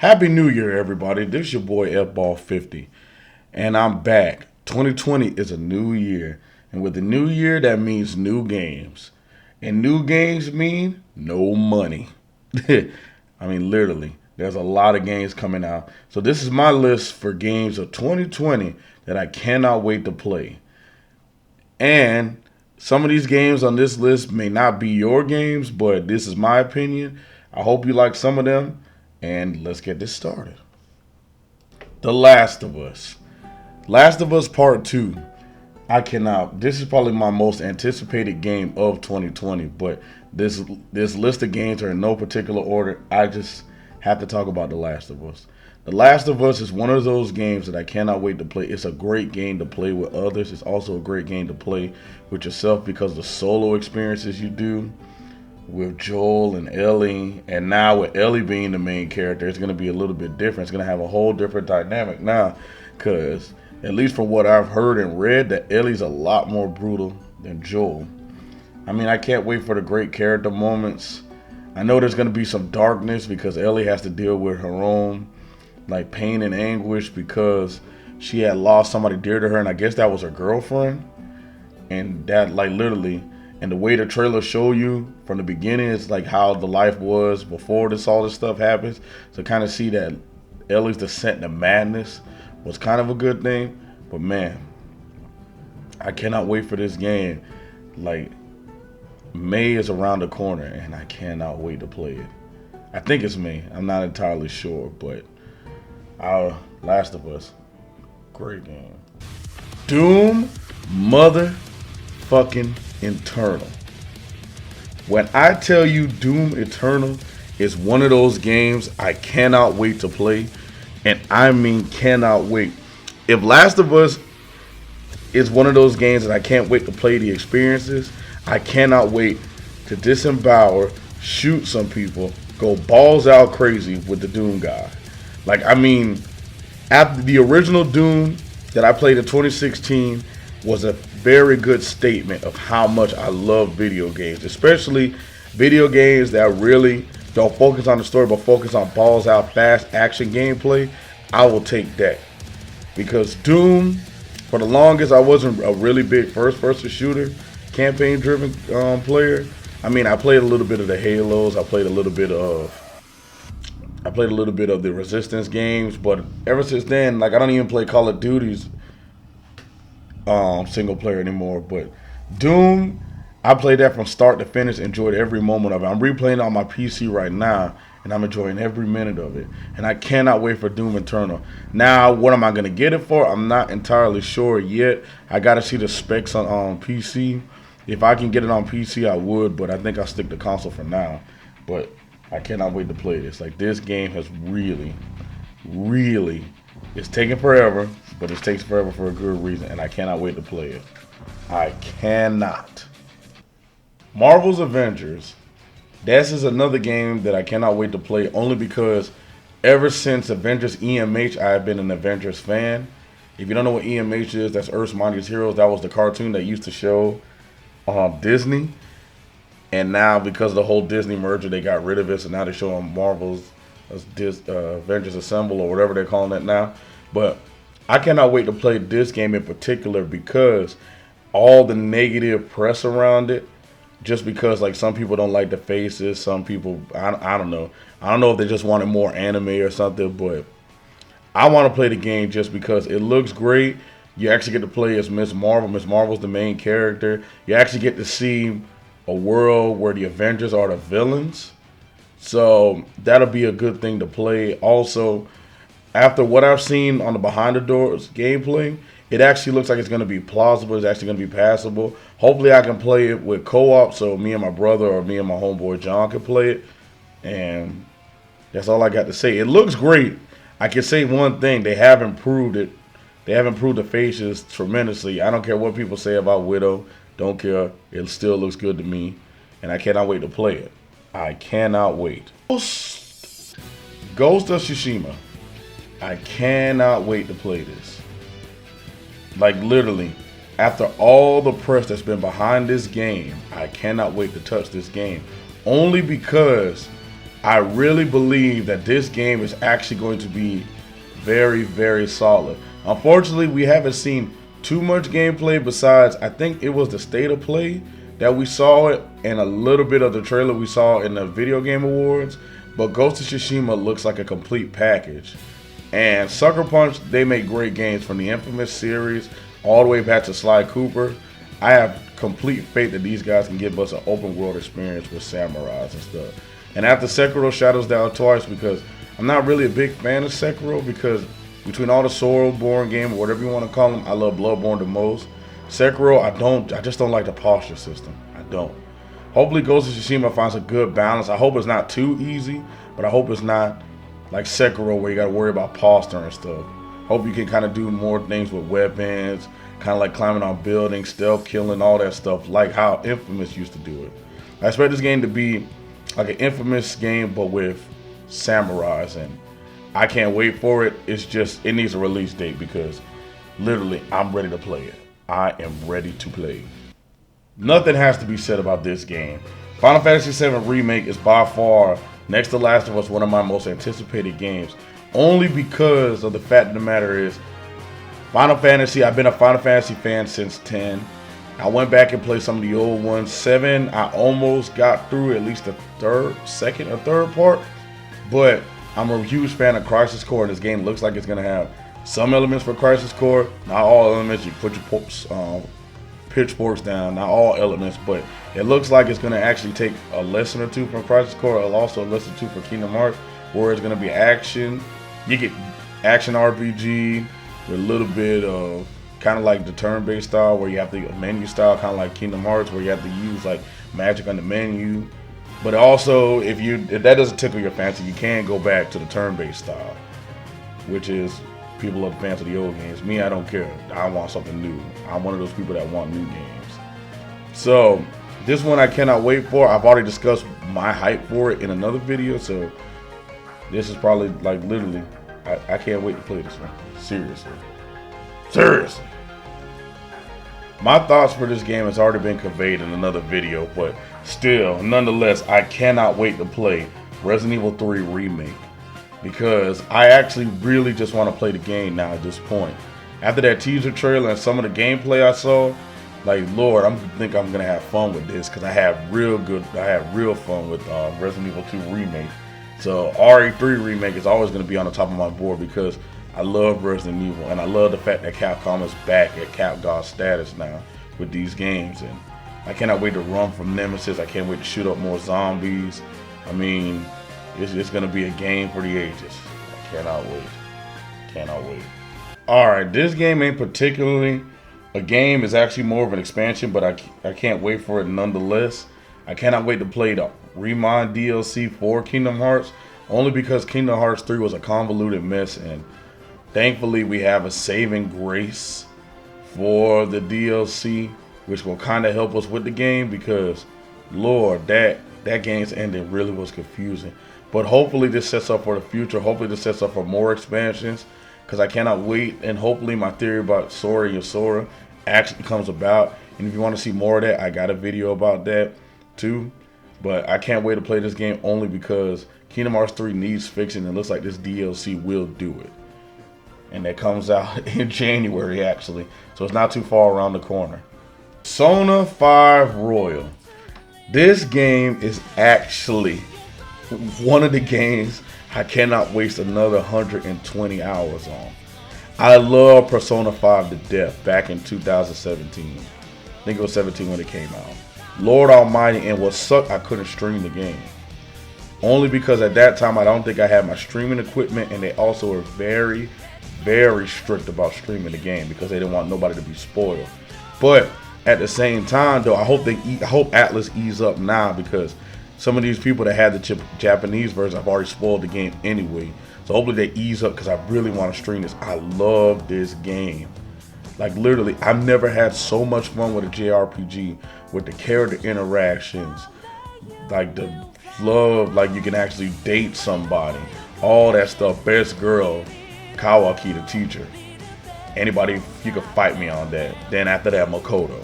Happy New Year, everybody. This is your boy FBall50, and I'm back. 2020 is a new year, and with the new year, that means new games. And new games mean no money. I mean, literally, there's a lot of games coming out. So this is my list for games of 2020 that I cannot wait to play. And some of these games on this list may not be your games, but this is my opinion. I hope you like some of them. And let's get this started. The Last of Us. Last of Us Part 2. This is probably my most anticipated game of 2020, but this list of games are in no particular order. I just have to talk about The Last of Us. The Last of Us is one of those games that I cannot wait to play. It's a great game to play with others. It's also a great game to play with yourself because the solo experiences you do with Joel and Ellie, and now with Ellie being the main character, it's going to be a little bit different. It's going to have a whole different dynamic now, because at least from what I've heard and read, that Ellie's a lot more brutal than Joel. I mean, I can't wait for the great character moments. I know there's going to be some darkness because Ellie has to deal with her own like pain and anguish because she had lost somebody dear to her, and I guess that was her girlfriend. And that, like, literally, and the way the trailer show you from the beginning is like how the life was before all this stuff happens. So kind of see that Ellie's descent into madness was kind of a good thing. But man, I cannot wait for this game. Like, May is around the corner and I cannot wait to play it. I think it's May. I'm not entirely sure, but Last of Us, great game. Doom motherfucking Eternal. When I tell you Doom Eternal is one of those games I cannot wait to play, and I mean cannot wait. If Last of Us is one of those games that I can't wait to play the experiences, I cannot wait to disembowel, shoot some people, go balls out crazy with the Doom guy. Like, I mean, after the original Doom that I played in 2016 was a very good statement of how much I love video games, especially video games that really don't focus on the story but focus on balls out fast action gameplay. I will take that, because Doom, for the longest, I wasn't a really big first-person shooter, campaign-driven player. I mean, I played a little bit of the Halos, I played a little bit of the Resistance games, but ever since then, like, I don't even play Call of Duty's single player anymore. But Doom, I played that from start to finish, enjoyed every moment of it. I'm replaying it on my PC right now, and I'm enjoying every minute of it. And I cannot wait for Doom Eternal. Now, what am I going to get it for? I'm not entirely sure yet. I got to see the specs on PC. If I can get it on PC, I would, but I think I'll stick to console for now. But I cannot wait to play this. Like, this game has really, it's taking forever, but it takes forever for a good reason, and I cannot wait to play it. I cannot. Marvel's Avengers. This is another game that I cannot wait to play, only because ever since Avengers EMH, I have been an Avengers fan. If you don't know what EMH is, that's Earth's Mightiest Heroes. That was the cartoon that used to show on Disney. And now, because of the whole Disney merger, they got rid of it, so now they're showing Marvel's Avengers Assemble, or whatever they're calling it now. But I cannot wait to play this game in particular because all the negative press around it, just because, like, some people don't like the faces, some people, I don't know. I don't know if they just wanted more anime or something, but I want to play the game just because it looks great. You actually get to play as Ms. Marvel. Ms. Marvel's the main character. You actually get to see a world where the Avengers are the villains. So that'll be a good thing to play. Also, after what I've seen on the behind the doors gameplay, it actually looks like it's going to be plausible. It's actually going to be passable. Hopefully I can play it with co-op, so me and my brother or me and my homeboy John can play it. And that's all I got to say. It looks great. I can say one thing. They have improved it. They have improved the faces tremendously. I don't care what people say about Widow. Don't care. It still looks good to me. And I cannot wait to play it. I cannot wait. Ghost of Tsushima. I cannot wait to play this. Like, literally, after all the press that's been behind this game, I cannot wait to touch this game. Only because I really believe that this game is actually going to be very, very solid. Unfortunately, we haven't seen too much gameplay besides, I think it was the state of play that we saw it and a little bit of the trailer we saw in the video game awards. But Ghost of Tsushima looks like a complete package. And Sucker Punch, they make great games from the Infamous series all the way back to Sly Cooper. I have complete faith that these guys can give us an open world experience with samurais and stuff. And after Sekiro Shadows Die Twice, because I'm not really a big fan of Sekiro, because between all the Soulsborne game or whatever you want to call them, I love Bloodborne the most. Sekiro, I just don't like the posture system. I don't. Hopefully Ghost of Tsushima finds a good balance. I hope it's not too easy, but I hope it's not like Sekiro where you got to worry about posture and stuff. Hope you can kind of do more things with weapons, kind of like climbing on buildings, stealth killing, all that stuff, like how Infamous used to do it. I expect this game to be like an Infamous game, but with samurais, and I can't wait for it. It's just, it needs a release date because literally I'm ready to play it. I am ready to play. Nothing has to be said about this game. Final Fantasy VII Remake is by far, next to Last of Us, one of my most anticipated games. Only because of the fact of the matter is, Final Fantasy, I've been a Final Fantasy fan since 10. I went back and played some of the old ones. 7, I almost got through at least the second or third part. But I'm a huge fan of Crisis Core, and this game looks like it's going to have some elements for Crisis Core. Not all elements. You put your pitchforks down. Not all elements, but it looks like it's going to actually take a lesson or two from Crisis Core, and also a lesson or two for Kingdom Hearts, where it's going to be action. You get action RPG with a little bit of kind of like the turn-based style, where you have to menu style, kind of like Kingdom Hearts, where you have to use like magic on the menu. But also, if that doesn't tickle your fancy, you can go back to the turn-based style, which is people are fans of the old games. Me, I don't care. I want something new. I'm one of those people that want new games. So this one I cannot wait for. I've already discussed my hype for it in another video, so this is probably like literally, I can't wait to play this one. Seriously. My thoughts for this game has already been conveyed in another video, but still, nonetheless, I cannot wait to play Resident Evil 3 Remake, because I actually really just want to play the game now at this point. After that teaser trailer and some of the gameplay I saw, like, Lord, I think I'm gonna have fun with this, because I had real fun with Resident Evil 2 Remake. So RE3 Remake is always gonna be on the top of my board, because I love Resident Evil, and I love the fact that Capcom is back at CapGod status now with these games, and I cannot wait to run from Nemesis. I can't wait to shoot up more zombies. I mean, it's gonna be a game for the ages. I cannot wait. Alright, this game ain't particularly a game, it's actually more of an expansion, but I can't wait for it nonetheless. I cannot wait to play the Remind DLC for Kingdom Hearts, only because Kingdom Hearts 3 was a convoluted mess, and thankfully we have a saving grace for the DLC, which will kind of help us with the game, because Lord, that game's ending really was confusing. But hopefully this sets up for the future. Hopefully this sets up for more expansions, because I cannot wait, and hopefully my theory about Sora Yasora actually comes about. And if you want to see more of that, I got a video about that too. But I can't wait to play this game, only because Kingdom Hearts 3 needs fixing, and it looks like this DLC will do it. And that comes out in January, actually, so it's not too far around the corner. Persona 5 Royal. This game is actually one of the games I cannot waste another 120 hours on. I love Persona 5 to death back in 2017. I think it was 17 when it came out. Lord Almighty, and what sucked, I couldn't stream the game. Only because at that time I don't think I had my streaming equipment, and they also were very, very strict about streaming the game because they didn't want nobody to be spoiled. But at the same time, though, I hope Atlus ease up now, because some of these people that had the Japanese version have already spoiled the game anyway. So hopefully they ease up, because I really want to stream this. I love this game. Like, literally, I've never had so much fun with a JRPG, with the character interactions, like the love, like you can actually date somebody, all that stuff. Best girl, Kawaki the teacher. Anybody, you can fight me on that. Then after that, Makoto.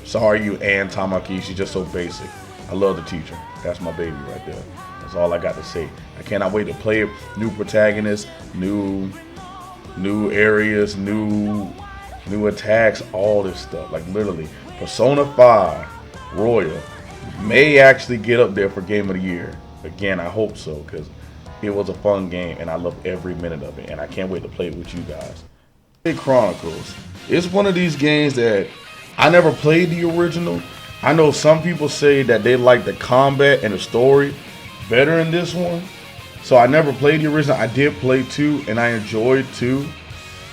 Sorry, you and Tamaki, she's just so basic. I love the teacher. That's my baby right there. That's all I got to say. I cannot wait to play it. New protagonists, new areas, new attacks, all this stuff. Like literally, Persona 5 Royal may actually get up there for Game of the Year. Again, I hope so, because it was a fun game and I love every minute of it, and I can't wait to play it with you guys. Chronicles. It's one of these games that I never played the original. I know some people say that they like the combat and the story better in this one. So I never played the original. I did play 2 and I enjoyed 2.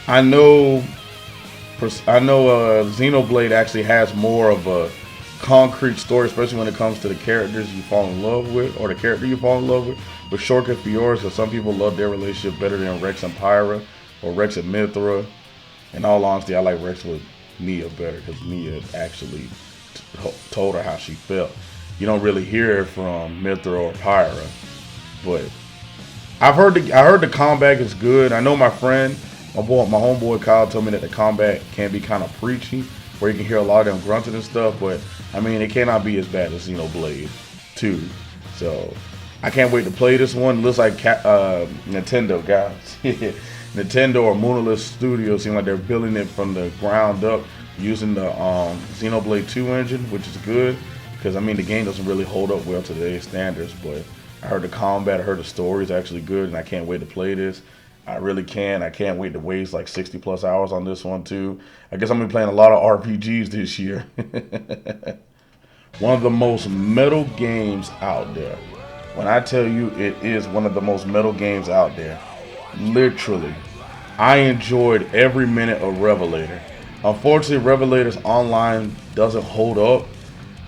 I know Xenoblade actually has more of a concrete story, especially when it comes to the characters you fall in love with, or the character you fall in love with Shulk and Fiora. So some people love their relationship better than Rex and Pyra or Rex and Mythra. In all honesty, I like Rex with Mia better, because Mia actually told her how she felt. You don't really hear it from Mythra or Pyra, but I heard the combat is good. I know my homeboy Kyle told me that the combat can be kind of preachy, where you can hear a lot of them grunting and stuff, but I mean, it cannot be as bad as Xenoblade 2. So I can't wait to play this one. It looks like Nintendo guys. Nintendo or Monolith Studios seem like they're building it from the ground up using the Xenoblade 2 engine, which is good, because I mean the game doesn't really hold up well to today's standards, but I heard the combat, I heard the story is actually good, and I can't wait to play this. I really can. I can't wait to waste like 60 plus hours on this one too. I guess I'm gonna be playing a lot of RPGs this year. One of the most metal games out there. When I tell you it is one of the most metal games out there, literally, I enjoyed every minute of Revelator. Unfortunately, Revelator's online doesn't hold up,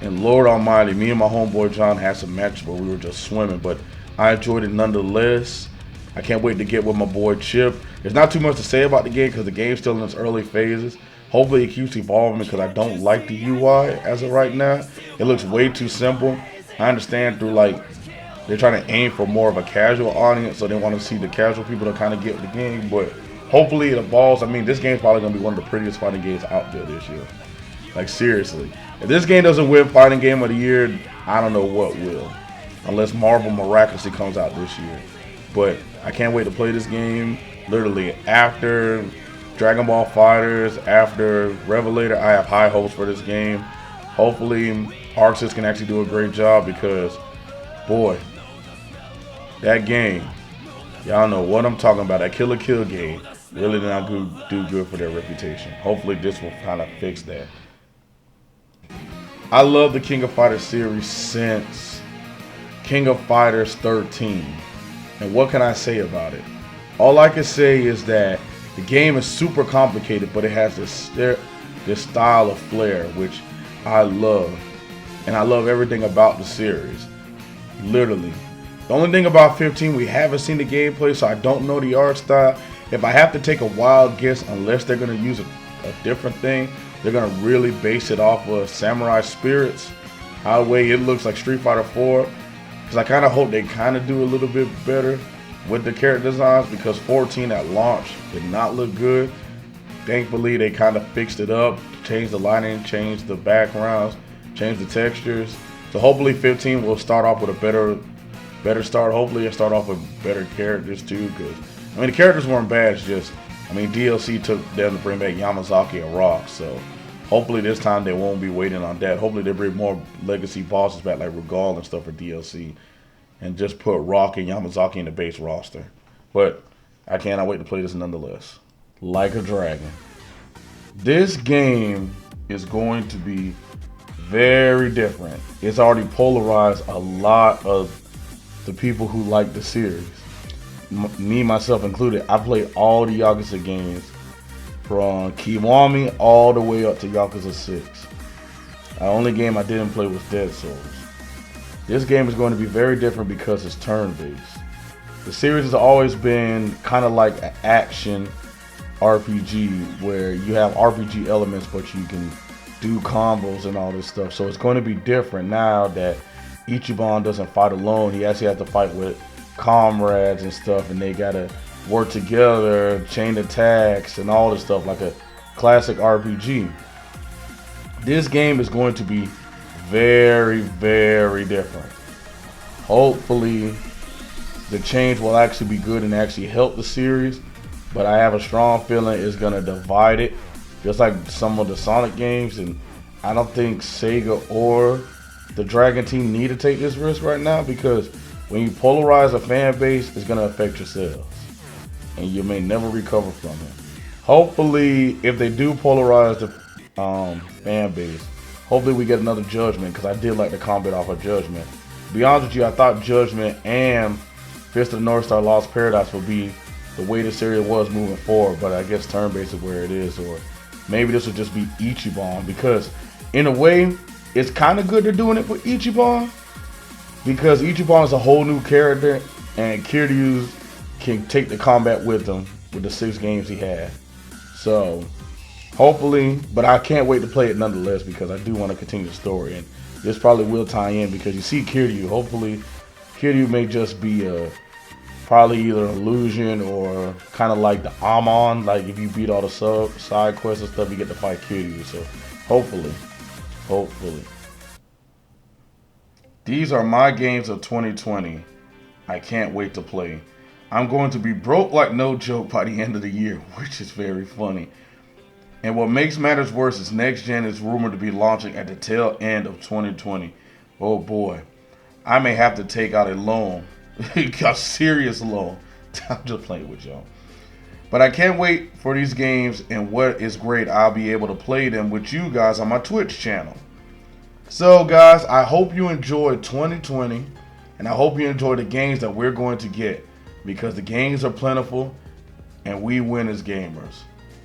and Lord Almighty, me and my homeboy John had some matches where we were just swimming, but I enjoyed it nonetheless. I can't wait to get with my boy Chip. There's not too much to say about the game because the game's still in its early phases. Hopefully it keeps evolving, because I don't like the UI as of right now. It looks way too simple. I understand through like they're trying to aim for more of a casual audience, so they want to see the casual people to kind of get with the game, but hopefully it evolves. I mean, this game's probably going to be one of the prettiest fighting games out there this year. Like seriously. If this game doesn't win Fighting Game of the Year, I don't know what will. Unless Marvel miraculously comes out this year. But I can't wait to play this game. Literally, after Dragon Ball FighterZ, after Revelator, I have high hopes for this game. Hopefully, ArcSys can actually do a great job, because, boy, that game, y'all know what I'm talking about. That Kill la Kill game really did not do good for their reputation. Hopefully, this will kind of fix that. I love the King of Fighters series since King of Fighters 13. And what can I say about it? All I can say is that the game is super complicated, but it has this style of flair, which I love. And I love everything about the series. Literally. The only thing about 15, we haven't seen the gameplay, so I don't know the art style. If I have to take a wild guess, unless they're going to use a different thing, they're going to really base it off of Samurai Spirits. How the way it looks like Street Fighter 4. Because I kind of hope they kind of do a little bit better with the character designs, because 14 at launch did not look good. Thankfully, they kind of fixed it up, changed the lighting, changed the backgrounds, changed the textures. So hopefully 15 will start off with a better start. Hopefully it'll start off with better characters too, because I mean the characters weren't bad. It's just, I mean, DLC took them to bring back Yamazaki and Rock, so hopefully this time they won't be waiting on that. Hopefully they bring more legacy bosses back like Regal and stuff for DLC, and just put Rock and Yamazaki in the base roster. But I cannot wait to play this nonetheless. Like a Dragon. This game is going to be very different. It's already polarized a lot of the people who like the series. Me, myself included. I played all the Yakuza games from Kiwami all the way up to Yakuza 6. The only game I didn't play was Dead Souls. This game is going to be very different because it's turn-based. The series has always been kind of like an action RPG where you have RPG elements, but you can do combos and all this stuff. So it's going to be different now that Ichiban doesn't fight alone. He actually has to fight with comrades and stuff, and they gotta work together, chain attacks and all this stuff like a classic RPG. This game is going to be very, very different. Hopefully, the change will actually be good and actually help the series. But I have a strong feeling it's going to divide it, just like some of the Sonic games. And I don't think Sega or the Dragon Team need to take this risk right now, because when you polarize a fan base, it's going to affect your sales. And you may never recover from it. Hopefully, if they do polarize the fan base, hopefully we get another Judgment, because I did like the combat off of Judgment. To be honest with you, I thought Judgment and Fist of the North Star Lost Paradise would be the way the series was moving forward, but I guess turn-based is where it is, or maybe this will just be Ichiban, because in a way, it's kind of good they're doing it for Ichiban, because Ichiban is a whole new character, and Kiryu can take the combat with him with the 6 games he had. So, hopefully, but I can't wait to play it nonetheless, because I do want to continue the story, and this probably will tie in, because you see Kiryu, hopefully, Kiryu may just be a probably either an illusion or kind of like the Amon, like if you beat all the side quests and stuff, you get to fight Kiryu. So hopefully. These are my games of 2020. I can't wait to play. I'm going to be broke like no joke by the end of the year, which is very funny. And what makes matters worse is Next Gen is rumored to be launching at the tail end of 2020. Oh boy. I may have to take out a loan. A serious loan. I'm just playing with y'all. But I can't wait for these games, and what is great, I'll be able to play them with you guys on my Twitch channel. So guys, I hope you enjoyed 2020, and I hope you enjoy the games that we're going to get, because the games are plentiful and we win as gamers.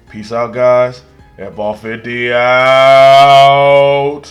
Peace out guys. Airball 50 out.